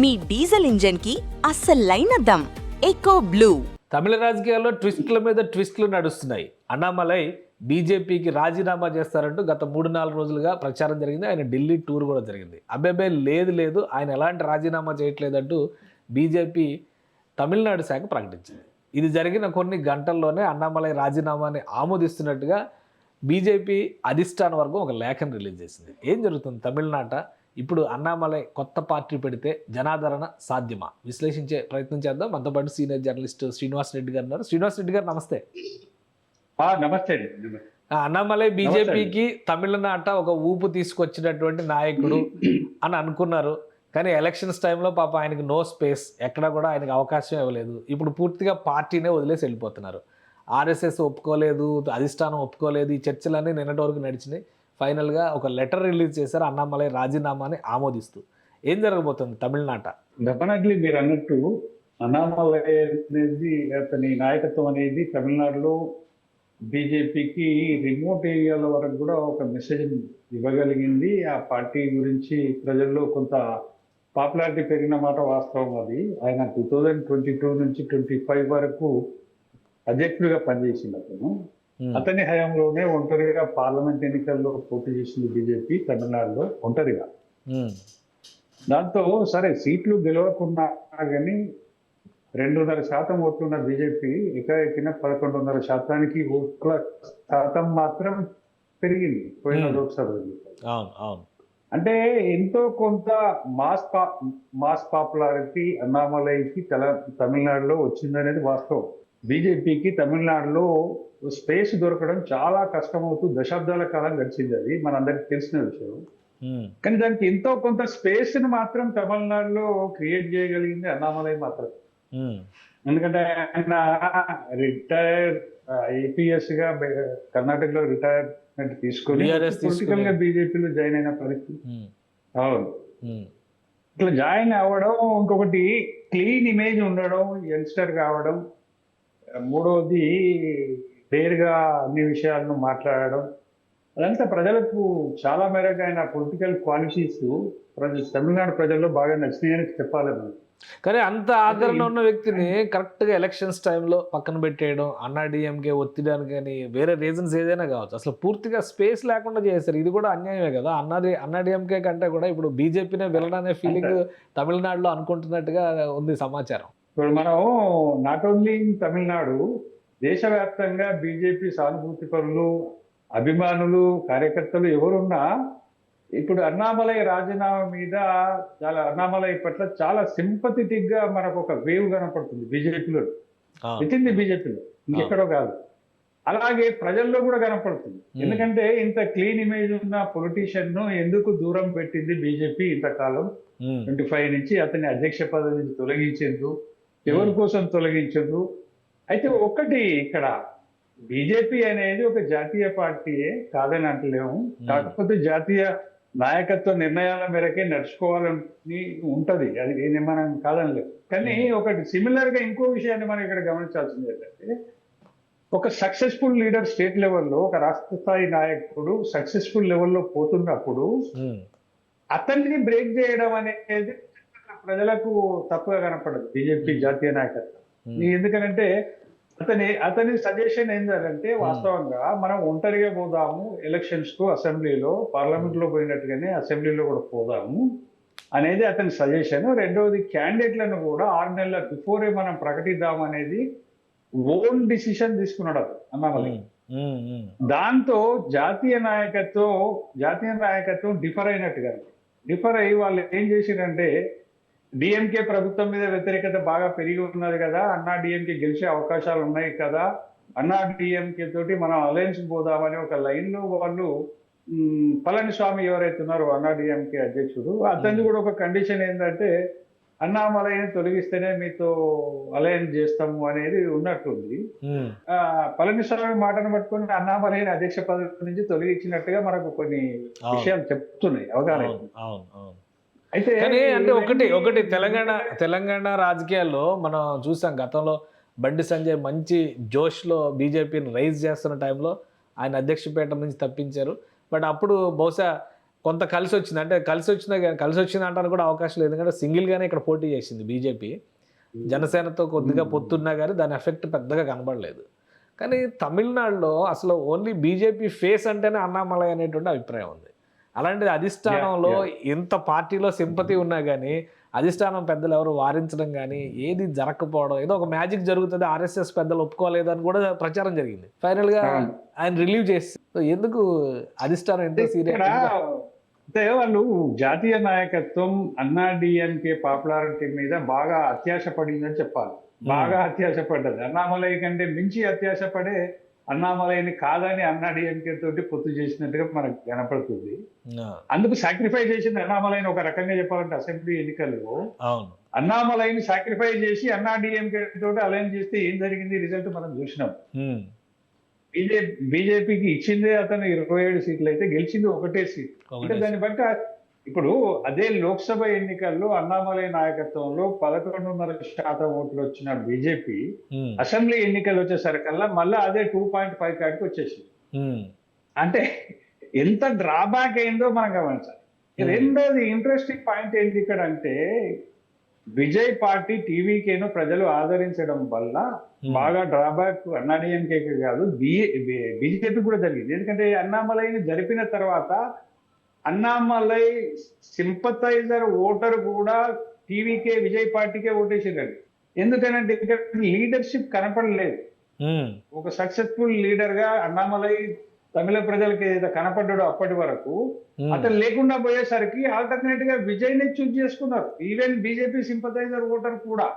మీ diesel engine కి అస్సలైన dum echo blue. తమిళ రాజకీయాల్లో ట్విస్టుల మీద ట్విస్టులు నడుస్తున్నాయి. అన్నామలై బీజేపీకి రాజీనామా చేస్తారంటూ గత 3-4 రోజులుగా ప్రచారం జరిగింది. ఆయన ఢిల్లీ టూర్ కూడా జరిగింది. అబ్బాయి లేదు ఆయన ఎలాంటి రాజీనామా చేయట్లేదంటూ బీజేపీ తమిళనాడు శాఖ ప్రకటించింది. ఇది జరిగిన కొన్ని గంటల్లోనే అన్నామలై రాజీనామాని ఆమోదిస్తున్నట్టుగా బీజేపీ అధిష్టాన వర్గం ఒక లేఖను రిలీజ్ చేసింది. ఏం జరుగుతుంది తమిళనాట? ఇప్పుడు అన్నామలై కొత్త పార్టీ పెడితే జనాదరణ సాధ్యమా? విశ్లేషించే ప్రయత్నం చేద్దాం. మనతో పాటు సీనియర్ జర్నలిస్ట్ శ్రీనివాస్ రెడ్డి గారు ఉన్నారు. శ్రీనివాస్ రెడ్డి గారు నమస్తే. నమస్తే. అన్నామలై బీజేపీకి తమిళనాట ఒక ఊపు తీసుకొచ్చినటువంటి నాయకుడు అని అనుకున్నారు. కానీ ఎలక్షన్స్ టైంలో పాప ఆయనకి నో స్పేస్, ఎక్కడ కూడా ఆయనకు అవకాశం ఇవ్వలేదు. ఇప్పుడు పూర్తిగా పార్టీనే వదిలేసి వెళ్ళిపోతున్నారు. ఆర్ఎస్ఎస్ ఒప్పుకోలేదు, అధిష్టానం ఒప్పుకోలేదు. ఈ చర్చలన్నీ నిన్నటి వరకు నడిచినాయి. ఫైనల్గా ఒక లెటర్ రిలీజ్ చేశారు అన్నామలై రాజీనామాని ఆమోదిస్తూ. ఏం జరగబోతుంది తమిళనాట? డెఫినెట్లీ మీరు అన్నట్టు అన్నామలై అనేది, అతని నాయకత్వం అనేది తమిళనాడులో బీజేపీకి రిమోట్ ఏరియాల వరకు కూడా ఒక మెసేజ్ ఇవ్వగలిగింది. ఆ పార్టీ గురించి ప్రజల్లో కొంత పాపులారిటీ పెరిగిన మాట వాస్తవం. అది ఆయన 2022 నుంచి 25 వరకు అధ్యక్షుడిగా పనిచేసింది. అతని హయాంలోనే ఒంటరిగా పార్లమెంట్ ఎన్నికల్లో పోటీ చేసింది బీజేపీ తమిళనాడులో ఒంటరిగా. దాంతో సరే సీట్లు గెలవకున్నా కానీ 2.5% ఓట్లున్న బీజేపీ ఎకాఎకిన 11.5%కి ఓట్ల శాతం మాత్రం పెరిగింది పోయిన లోక్సభ ఎన్నికలు. అంటే ఎంతో కొంత మాస్ పాపులారిటీ అన్నామలైకి తమిళనాడులో వచ్చిందనేది వాస్తవం. బీజేపీకి తమిళనాడులో స్పేస్ దొరకడం చాలా కష్టమవుతూ దశాబ్దాల కాలం గడిచింది. అది మనందరికి తెలిసిన విషయం. కానీ దానికి ఎంతో కొంత స్పేస్ ని మాత్రం తమిళనాడులో క్రియేట్ చేయగలిగింది అన్నామలై మాత్రం. ఎందుకంటే ఆయన రిటైర్ ఐపీఎస్ గా కర్ణాటకలో రిటైర్మెంట్ తీసుకొని పొలిటికల్ గా బీజేపీలో జాయిన్ అయిన పరిస్థితి. అవును, ఇట్లా జాయిన్ అవ్వడం, ఇంకొకటి క్లీన్ ఇమేజ్ ఉండడం, యంగ్స్టర్ కావడం, మూడవది డేర్గా అన్ని విషయాలను మాట్లాడడం, అదంతా ప్రజలకు చాలా మేరకు ఆయన పొలిటికల్ క్వాలిటీస్ తమిళనాడు ప్రజల్లో బాగా నచ్చినాయని చెప్పాలి మనం. కానీ అంత ఆదరణ ఉన్న వ్యక్తిని కరెక్ట్గా ఎలక్షన్స్ టైంలో పక్కన పెట్టేయడం, అన్నాడీఎంకే ఒత్తిడానికి కానీ వేరే రీజన్స్ ఏదైనా కావచ్చు, అసలు పూర్తిగా స్పేస్ లేకుండా చేశారు. ఇది కూడా అన్యాయమే కదా. అన్నాడీఎంకే కంటే కూడా ఇప్పుడు బీజేపీనే వెళ్ళడనే ఫీలింగ్ తమిళనాడులో అనుకుంటున్నట్టుగా ఉంది సమాచారం. ఇప్పుడు మనం నాట్ ఓన్లీ తమిళనాడు, దేశవ్యాప్తంగా బీజేపీ సానుభూతి పరులు, అభిమానులు, కార్యకర్తలు ఎవరున్నా ఇప్పుడు అన్నామలై రాజీనామా మీద అన్నామలై పట్ల చాలా సింపథెటిక్ గా మనకు ఒక వేవ్ కనపడుతుంది బీజేపీలో, విత్ ఇన్ ది బీజేపీలో, ఇంకెక్కడో కాదు. అలాగే ప్రజల్లో కూడా కనపడుతుంది. ఎందుకంటే ఇంత క్లీన్ ఇమేజ్ ఉన్న పొలిటీషియన్ ను ఎందుకు దూరం పెట్టింది బీజేపీ ఇంతకాలం? 25 నుంచి అతని అధ్యక్ష పదవి నుంచి తొలగించేందు, ఎవరి కోసం తొలగించదు? అయితే ఒక్కటి, ఇక్కడ బీజేపీ అనేది ఒక జాతీయ పార్టీయే, కాదని అంటలేము. కాకపోతే జాతీయ నాయకత్వ నిర్ణయాల మేరకే నడుచుకోవాలని ఉంటది, అది మనం కాదనలేము. కానీ ఒకటి సిమిలర్ గా ఇంకో విషయాన్ని మనం ఇక్కడ గమనించాల్సింది ఏంటంటే, ఒక సక్సెస్ఫుల్ లీడర్ స్టేట్ లెవెల్లో, ఒక రాష్ట్ర స్థాయి నాయకుడు సక్సెస్ఫుల్ లెవెల్లో పోతున్నప్పుడు అతన్ని బ్రేక్ చేయడం అనేది ప్రజలకు తప్పుగా కనపడదు బీజేపీ జాతీయ నాయకత్వం. ఎందుకంటే అతని సజెషన్ ఏంటంటే, వాస్తవంగా మనం ఒంటరిగా పోదాము ఎలక్షన్స్ కు, అసెంబ్లీలో పార్లమెంట్ లో పోయినట్టుగానే అసెంబ్లీలో కూడా పోదాము అనేది అతని సజెషన్. రెండవది, క్యాండిడేట్లను కూడా 6 నెలల బిఫోరే మనం ప్రకటిద్దాం అనేది ఓన్ డిసిషన్ తీసుకున్నాడు అన్నామలై. దాంతో జాతీయ నాయకత్వం డిఫర్ అయ్యి వాళ్ళు ఏం చేసిరంటే, డిఎంకే ప్రభుత్వం మీద వ్యతిరేకత బాగా పెరిగి ఉన్నది కదా, అన్నా డిఎంకే గెలిచే అవకాశాలు ఉన్నాయి కదా, అన్నా డిఎంకే తోటి మనం అలయన్స్ పోదామని ఒక లైన్ లో వాళ్ళు, పళనిస్వామి ఎవరైతే ఉన్నారో అన్నా డిఎంకే అధ్యక్షుడు, అతన్ని కూడా ఒక కండిషన్ ఏంటంటే అన్నామలైని తొలగిస్తేనే మీతో అలయన్స్ చేస్తాము అనేది ఉన్నట్టుంది. పళనిస్వామి మాటను పట్టుకుని అన్నామలైని అధ్యక్ష పదవి నుంచి తొలగించినట్టుగా మనకు కొన్ని విషయాలు చెప్తున్నాయి, అవగాహన. అయితే అంటే ఒకటి తెలంగాణ రాజకీయాల్లో మనం చూసాం. గతంలో బండి సంజయ్ మంచి జోష్లో బీజేపీని రైజ్ చేస్తున్న టైంలో ఆయన అధ్యక్ష పీఠం నుంచి తప్పించారు. బట్ అప్పుడు బహుశా కొంత కలిసి వచ్చింది. అంటే కలిసి వచ్చినా కానీ కలిసి వచ్చింది అంటానికి కూడా అవకాశం లేదు. ఎందుకంటే సింగిల్‌గానే ఇక్కడ పోటీ చేసింది బీజేపీ. జనసేనతో కొద్దిగా పొత్తున్నా గానీ దాని ఎఫెక్ట్ పెద్దగా కనబడలేదు. కానీ తమిళనాడులో అసలు ఓన్లీ బీజేపీ ఫేస్ అంటేనే అన్నామలై అనేటువంటి అభిప్రాయం ఉంది. అలాంటిది అధిష్టానంలో ఎంత పార్టీలో సింపతి ఉన్నా గానీ అధిష్టానం పెద్దలు ఎవరు వారించడం కానీ ఏది జరగకపోవడం, ఏదో ఒక మ్యాజిక్ జరుగుతుంది, ఆర్ఎస్ఎస్ పెద్దలు ఒప్పుకోలేదని కూడా ప్రచారం జరిగింది. ఫైనల్గా ఆయన రిలీవ్ చేసి ఎందుకు అధిష్టానం ఎంత సీరియస్ అంటే వాళ్ళు జాతీయ నాయకత్వం అన్నాడీఎంకే పాపులారిటీ మీద బాగా అత్యాశ పడిందని చెప్పాలి. బాగా అత్యాశ పడ్డది. అన్నామలై కంటే మించి అత్యాశ పడే అన్నామలైని కాదని అన్నాడీఎంకే తోటి పొత్తు చేసినట్టుగా మనకు కనపడుతుంది. అందుకు సాక్రిఫై చేసింది అన్నామలైని. ఒక రకంగా చెప్పాలంటే అసెంబ్లీ ఎన్నికల్లో అన్నామలైని సాక్రిఫై చేసి అన్నాడీఎంకే తోటి అలైన్ చేస్తే ఏం జరిగింది రిజల్ట్ మనం చూసినాం. బీజేపీకి ఇచ్చిందే అతను 27 సీట్లు అయితే గెలిచింది ఒకటే సీట్. అంటే దాన్ని బట్టి ఇప్పుడు అదే లోక్సభ ఎన్నికల్లో అన్నామలై నాయకత్వంలో 11.5% ఓట్లు వచ్చిన బీజేపీ అసెంబ్లీ ఎన్నికలు వచ్చేసరికల్లా మళ్ళీ అదే 2.5 కాడికి వచ్చేసింది. అంటే ఎంత డ్రాబ్యాక్ అయిందో మనం గమనించాలి. రెండోది ఇంట్రెస్టింగ్ పాయింట్ ఏంటి ఇక్కడ అంటే విజయ్ పార్టీ టీవీకేను ప్రజలు ఆదరించడం వల్ల బాగా డ్రాబ్యాక్ అన్నాడీఎంకే కాదు బీజేపీ కూడా జరిగింది. ఎందుకంటే అన్నామలైని జరిపిన తర్వాత అన్నామలై సింపథైజర్ ఓటర్ కూడా టీవీకే విజయ్ పార్టీకే ఓటేసిందండి. ఎందుకనంటే ఇక్కడ లీడర్షిప్ కనపడలేదు. ఒక సక్సెస్ఫుల్ లీడర్ గా అన్నామలై తమిళ ప్రజలకి ఏదైతే కనపడ్డాడో అప్పటి వరకు అతను లేకుండా పోయేసరికి ఆల్టర్నేట్ గా విజయ్ ని చూజ్ చేసుకున్నారు. ఈవెన్ బీజేపీ సింపథైజర్ ఓటర్ కూడా.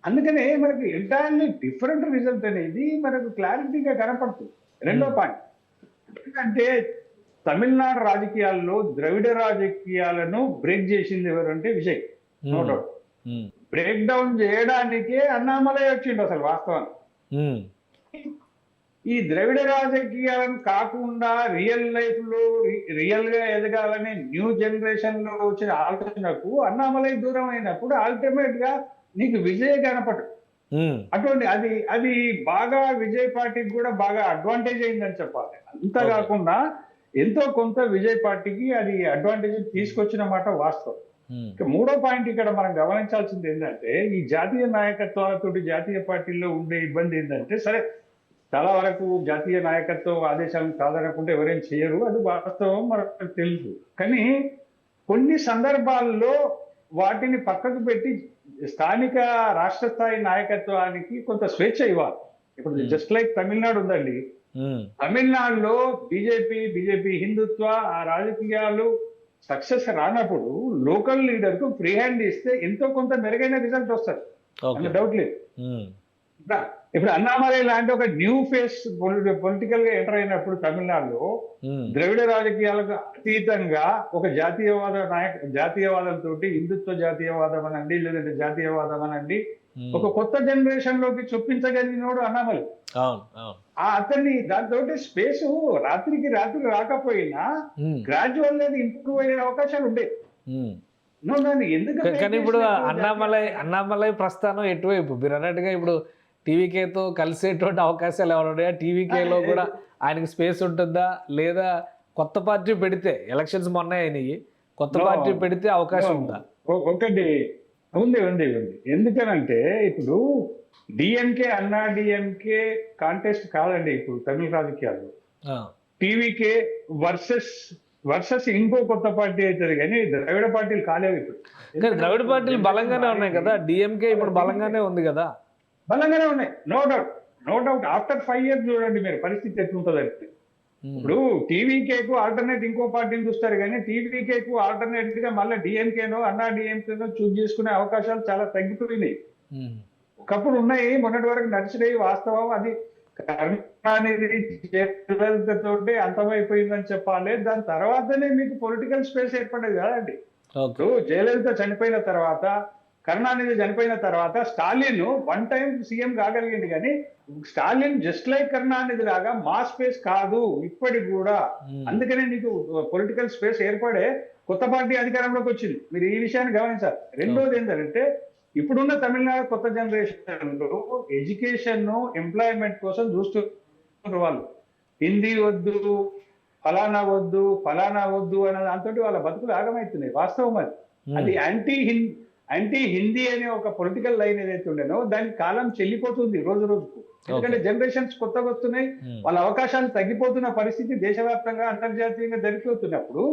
అందుకనే మనకి ఎంటైర్లీ డిఫరెంట్ రిజల్ట్ అనేది మనకు క్లారిటీగా కనపడుతుంది. రెండో పాయింట్ ఎందుకంటే తమిళనాడు రాజకీయాల్లో ద్రవిడ రాజకీయాలను బ్రేక్ చేసింది ఎవరంటే Vijay. No doubt. Break down చేయడానికే అన్నామలై వచ్చిండు అసలు వాస్తవానికి. ఈ ద్రవిడ రాజకీయాలను కాకుండా రియల్ లైఫ్ లో రియల్ గా ఎదగాలని న్యూ జనరేషన్ లో వచ్చిన ఆలోచనకు అన్నామలై దూరం అయినప్పుడు అల్టిమేట్ గా నీకు విజయ్ కనపడు. అటువంటి అది బాగా విజయ్ పార్టీకి కూడా బాగా అడ్వాంటేజ్ అయిందని చెప్పాలి. అంతా కాకుండా ఎంతో కొంత విజయ్ పార్టీకి అది అడ్వాంటేజ్ తీసుకొచ్చిన మాట వాస్తవం. మూడో పాయింట్ ఇక్కడ మనం గమనించాల్సింది ఏంటంటే ఈ జాతీయ నాయకత్వాలతోటి జాతీయ పార్టీల్లో ఉండే ఇబ్బంది ఏంటంటే సరే చాలా వరకు జాతీయ నాయకత్వం ఆదేశాలను కాదనకుంటే ఎవరేం చేయరు, అది వాస్తవం మనకు తెలుసు. కానీ కొన్ని సందర్భాల్లో వాటిని పక్కకు పెట్టి స్థానిక రాష్ట్ర స్థాయి నాయకత్వానికి కొంత స్వేచ్ఛ ఇవ్వాలి. ఇప్పుడు జస్ట్ లైక్ తమిళనాడు ఉందండి. తమిళనాడులో బీజేపీ హిందుత్వ ఆ రాజకీయాలు సక్సెస్ రానప్పుడు లోకల్ లీడర్ కు ఫ్రీ హ్యాండ్ ఇస్తే ఎంతో కొంత మెరుగైన రిజల్ట్ వస్తుంది, అందులో డౌట్ లేదు. ఇప్పుడు అన్నామలై లాంటి ఒక న్యూ ఫేస్ పొలిటికల్ గా ఎంటర్ అయినప్పుడు తమిళనాడులో ద్రవిడ రాజకీయాలకు అతీతంగా ఒక జాతీయవాదంతో హిందుత్వ జాతీయవాదం అనండి లేదంటే జాతీయవాదం అనండి ఒక కొత్త జనరేషన్ లోకి చొప్పించగలిగినోడు అన్నామలై. అతన్ని దాంతో స్పేస్ రాత్రికి రాత్రి రాకపోయినా గ్రాడ్యువల్ గా ఇంప్రూవ్ అయ్యే అవకాశాలు ఉండే. కానీ ఇప్పుడు అన్నామలై ప్రస్థానం ఎటువైపు మీరు అన్నట్టుగా ఇప్పుడు టీవీకేతో కలిసేటువంటి అవకాశాలు ఎవరు ఉన్నాయా? టీవీకేలో కూడా ఆయనకి స్పేస్ ఉంటుందా లేదా కొత్త పార్టీ పెడితే ఎలక్షన్స్ మొన్న అయినాయి, కొత్త పార్టీ పెడితే అవకాశం ఉందా? ఒకటి ఉంది. ఎందుకనంటే ఇప్పుడు డిఎంకే అన్నాడీఎంకే కాంటెస్ట్ కాదండి ఇప్పుడు తమిళ రాజకీయాల్లో. టీవీకే వర్సెస్ ఇంకో కొత్త పార్టీ అవుతుంది కానీ ద్రవిడ పార్టీలు కాలేవు ఇప్పుడు. ద్రవిడ పార్టీలు బలంగానే ఉన్నాయి కదా, డిఎంకే ఇప్పుడు బలంగానే ఉంది కదా. బలంగానే ఉన్నాయి, నో డౌట్. ఆఫ్టర్ 5 years చూడండి మీరు పరిస్థితి ఎట్లుంటుందంటే ఇప్పుడు టీవీకేకు ఆల్టర్నేట్ ఇంకో పార్టీని చూస్తారు కానీ టీవీకేకు ఆల్టర్నేట్ గా మళ్ళీ డిఎంకేనో అన్నాడీఎంకేనో చూజ్ చేసుకునే అవకాశాలు చాలా తగ్గిపోయినాయి. ఒకప్పుడు ఉన్నాయి, మొన్నటి వరకు నడిచినాయి వాస్తవం. అది కరుణానిధి తోటి అంతమైపోయిందని చెప్పాలి. దాని తర్వాతనే మీకు పొలిటికల్ స్పేస్ ఏర్పడేది కదండి. ఇప్పుడు జయలలిత చనిపోయిన తర్వాత కరుణానిధి చనిపోయిన తర్వాత స్టాలిన్ 1 time సీఎం కాగలిగింది కానీ స్టాలిన్ జస్ట్ లైక్ కరుణానిధి లాగా మా స్పేస్ కాదు ఇప్పటికి కూడా. అందుకనే నీకు పొలిటికల్ స్పేస్ ఏర్పడే కొత్త పార్టీ అధికారంలోకి వచ్చింది. మీరు ఈ విషయాన్ని గమనించాలి. రెండోది ఏంటంటే ఇప్పుడున్న తమిళనాడు కొత్త జనరేషన్ లో ఎడ్యుకేషన్ ఎంప్లాయ్మెంట్ కోసం చూస్తున్నారు వాళ్ళు. హిందీ వద్దు, ఫలానా వద్దు అన్న దాంతో వాళ్ళ బతుకులు ఆగమవుతున్నాయి. వాస్తవం అది. అది యాంటీ హిందీ అనే ఒక పొలిటికల్ లైన్ ఏదైతే ఉండేనో దాని కాలం చెల్లిపోతుంది రోజు రోజుకు. ఎందుకంటే జనరేషన్స్ కొత్తగా వస్తున్నాయి, వాళ్ళ అవకాశాలు తగ్గిపోతున్న పరిస్థితి దేశవ్యాప్తంగా అంతర్జాతీయంగా జరిగిపోతున్నప్పుడు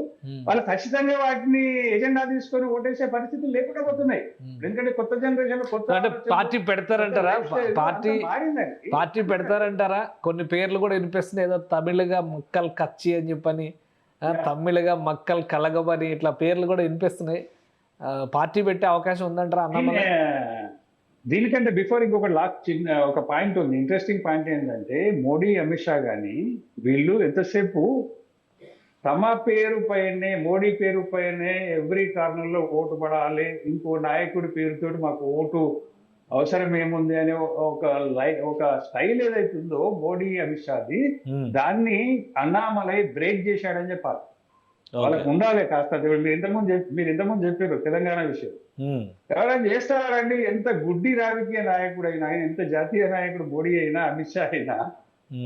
వాళ్ళు ఖచ్చితంగా వాటిని ఎజెండా తీసుకొని ఓటేసే పరిస్థితులు లేకుండా పోతున్నాయి. ఎందుకంటే కొత్త జనరేషన్ కొత్త పార్టీ పెడతారంటారా? మారిందండి. పార్టీ పెడతారంటారా? కొన్ని పేర్లు కూడా వినిపిస్తున్నాయి, ఏదో తమిళగా మక్కల్ కచ్చి అని చెప్పని, తమిళగా మక్కల్ కలగబని, ఇట్లా పేర్లు కూడా వినిపిస్తున్నాయి. పార్టీ పెట్టే అవకాశం ఉందంటారా అన్నమలై? దీనికంటే బిఫోర్ ఇంకొక ఒక పాయింట్ ఉంది. ఇంట్రెస్టింగ్ పాయింట్ ఏంటంటే మోడీ, అమిత్ షా గాని వీళ్ళు ఎంతసేపు తమ పేరు పైనే, మోడీ పేరు పైనే ఎవ్రీ కార్నర్లో ఓటు పడాలి, ఇంకో నాయకుడి పేరుతో మాకు ఓటు అవసరం ఏముంది అనే ఒక స్టైల్ ఏదైతే ఉందో మోడీ, అమిత్ షాది, దాన్ని అన్నామలై బ్రేక్ చేశాడని చెప్పాలి. వాళ్ళకు ఉండాలి కాస్త. మీరు ఇంతకుముందు చెప్పారు తెలంగాణ విషయం. ఎవరైనా చేస్తారండి? ఎంత గుడ్డి రాజకీయ నాయకుడు అయినా, ఎంత జాతీయ నాయకుడు మోడీ అయినా, అమిత్ షా అయినా,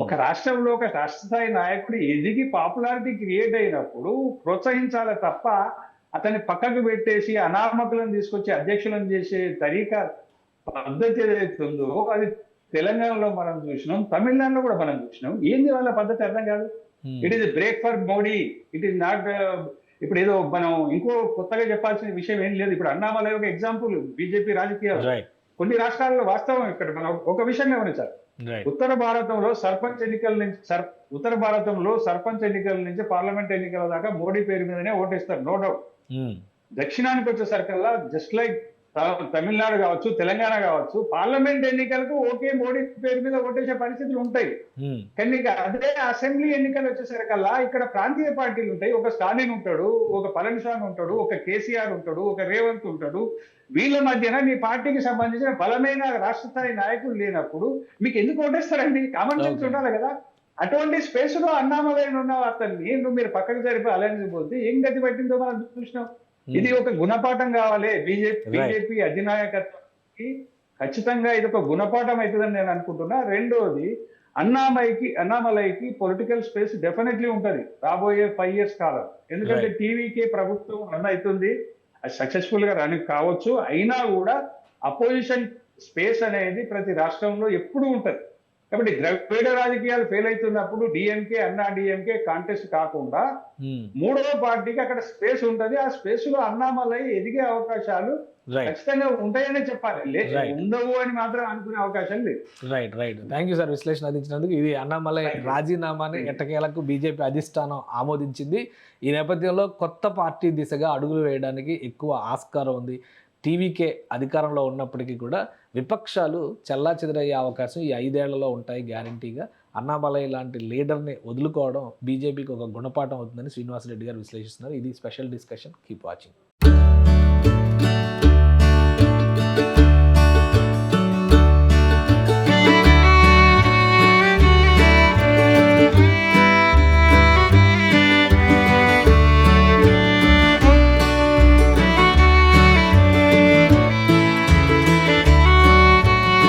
ఒక రాష్ట్రంలో ఒక రాష్ట్ర స్థాయి నాయకుడు ఎదిగి పాపులారిటీ క్రియేట్ అయినప్పుడు ప్రోత్సహించాలి తప్ప అతన్ని పక్కకు పెట్టేసి అనామకులను తీసుకొచ్చి అధ్యక్షులను చేసే తరీకా పద్ధతి ఏదైతే ఉందో అది తెలంగాణలో మనం చూసినాం, తమిళనాడులో కూడా మనం చూసినాం. ఏంది వాళ్ళ పద్ధతి అర్థం కాదు. It is break for Modi, it is not. ఇప్పుడు ఏదో మనం ఇంకో కొత్తగా చెప్పాల్సిన విషయం ఏం లేదు. ఇప్పుడు అన్నామలై ఒక ఎగ్జాంపుల్ బీజేపీ రాజకీయాలు. కొన్ని రాష్ట్రాల్లో వాస్తవం ఇక్కడ మనం ఒక విషయం గమనించాలి. ఉత్తర భారతంలో సర్పంచ్ ఎన్నికల నుంచి పార్లమెంట్ ఎన్నికల దాకా మోడీ పేరు మీదనే ఓటేస్తారు, నో డౌట్. దక్షిణానికి వచ్చేసరికల్లా జస్ట్ లైక్ తమిళనాడు కావచ్చు, తెలంగాణ కావచ్చు, పార్లమెంట్ ఎన్నికలకు ఓకే మోడీ పేరు మీద ఓటేసే పరిస్థితులు ఉంటాయి. కానీ అదే అసెంబ్లీ ఎన్నికలు వచ్చేసరికల్లా ఇక్కడ ప్రాంతీయ పార్టీలు ఉంటాయి. ఒక స్టాలిన్ ఉంటాడు, ఒక పళనిస్వామి ఉంటాడు, ఒక కేసీఆర్ ఉంటాడు, ఒక రేవంత్ ఉంటాడు. వీళ్ళ మధ్యన మీ పార్టీకి సంబంధించిన బలమైన రాష్ట్ర స్థాయి నాయకులు లేనప్పుడు మీకు ఎందుకు ఓటేస్తారండి? కామన్ సెన్స్ ఉండాలి కదా. అటువంటి స్పేస్ లో అన్నామలై ఉన్న అతన్ని మీరు పక్కకు జరిపి అలయన్స్ పోతే ఏం గతి పట్టిందో మనం చూసినాం. ఇది ఒక గుణపాఠం కావాలి బీజేపీ అధినాయకత్వానికి. ఖచ్చితంగా ఇది ఒక గుణపాఠం అవుతుందని నేను అనుకుంటున్నా. రెండోది, అన్నామలైకి పొలిటికల్ స్పేస్ డెఫినెట్లీ ఉంటుంది రాబోయే 5 years కాలం. ఎందుకంటే టీవీకే ప్రభుత్వం రన్ అవుతుంది, అది సక్సెస్ఫుల్ గా రన్ కావచ్చు. అయినా కూడా అపోజిషన్ స్పేస్ అనేది ప్రతి రాష్ట్రంలో ఎప్పుడూ ఉంటది. కాబట్టి ద్రవిడ రాజకీయాలు ఫెయిల్ అవుతున్నప్పుడు డిఎంకే, అన్నా డిఎంకే కాంటెస్ట్ కాకుండా మూడవ పార్టీకి అక్కడ స్పేస్ ఉంటది. ఆ స్పేస్ లో అన్నామలై ఎదిగే అవకాశాలు ఖచ్చితంగా ఉంటాయనే చెప్పాలి, ఉండవు అని మాత్రం అనుకునే అవకాశం లేదు. రైట్. థ్యాంక్ యూ సార్ విశ్లేషణ అందించినందుకు. ఇది అన్నామలై రాజీనామాని ఎట్టకేలకు బీజేపీ అధిష్టానం ఆమోదించింది. ఈ నేపథ్యంలో కొత్త పార్టీ దిశగా అడుగులు వేయడానికి ఎక్కువ ఆస్కారం ఉంది. టీవీకే అధికారంలో ఉన్నప్పటికీ కూడా విపక్షాలు చెల్లాచెదరయ్యే అవకాశం ఈ 5 ఏళ్లలో ఉంటాయి గ్యారంటీగా. అన్నామలై లాంటి లీడర్ని వదులుకోవడం బీజేపీకి ఒక గుణపాఠం అవుతుందని శ్రీనివాసరెడ్డి గారు విశ్లేషిస్తున్నారు. ఇది స్పెషల్ డిస్కషన్. Keep watching.